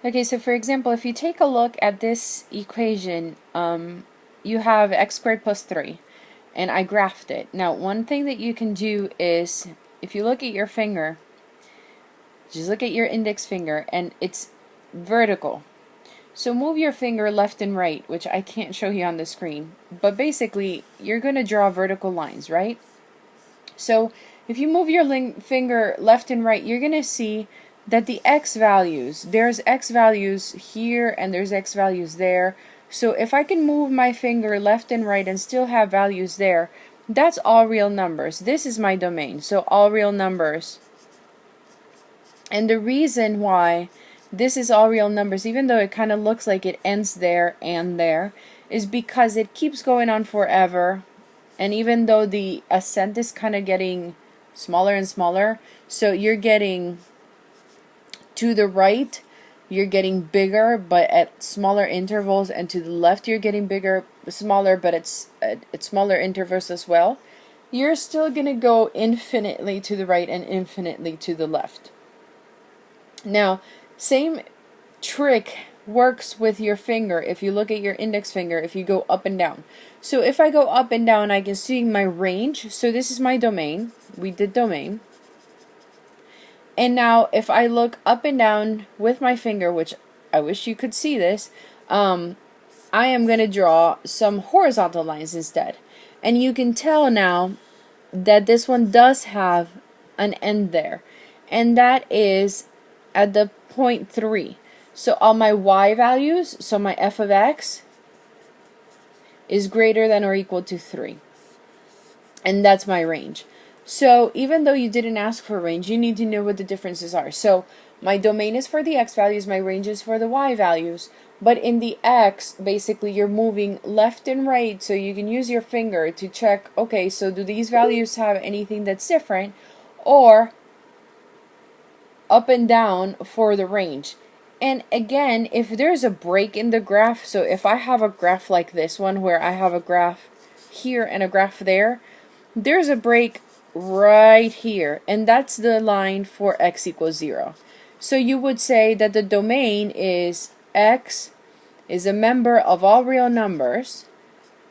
Okay, so for example, if you take a look at this equation, you have x squared plus 3, and I graphed it. Now, one thing that you can do is, if you look at your finger, just look at your index finger, and it's vertical. So move your finger left and right, which I can't show you on the screen, but basically, you're going to draw vertical lines, right? So if you move your finger left and right, you're going to see that the x values, there's x values here and there's x values there. So if I can move my finger left and right and still have values there, that's all real numbers. This is my domain, so all real numbers. And the reason why this is all real numbers, even though it kind of looks like it ends there and there, is because it keeps going on forever. And even though the ascent is kind of getting smaller and smaller, so you're getting to the right, you're getting bigger, but at smaller intervals, and to the left, you're getting bigger, smaller, but it's at smaller intervals as well. You're still going to go infinitely to the right and infinitely to the left. Now, same trick works with your finger. If you look at your index finger, if you go up and down. So if I go up and down, I can see my range. So this is my domain. We did domain. And now if I look up and down with my finger, which I wish you could see this, I am going to draw some horizontal lines instead. And you can tell now that this one does have an end there. And that is at the point 3. So all my y values, so my f of x is greater than or equal to 3. And that's my range. So even though you didn't ask for range, you need to know what the differences are. So my domain is for the x values, my range is for the y values. But in the x, basically you're moving left and right, so you can use your finger to check, okay, so do these values have anything that's different? Or up and down for the range. And again, if there's a break in the graph, so if I have a graph like this one where I have a graph here and a graph there, there's a break right here, and that's the line for x equals 0. So you would say that the domain is x is a member of all real numbers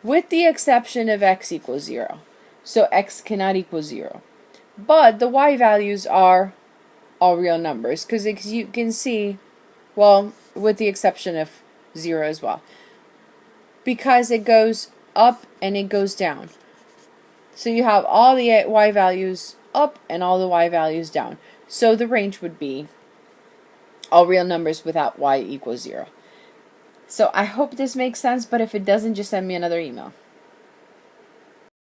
with the exception of x equals 0. So x cannot equal 0. But the y values are all real numbers, because you can see, well, with the exception of 0 as well, because it goes up and it goes down. So you have all the y values up and all the y values down. So the range would be all real numbers without y equals 0. So I hope this makes sense, but if it doesn't, just send me another email.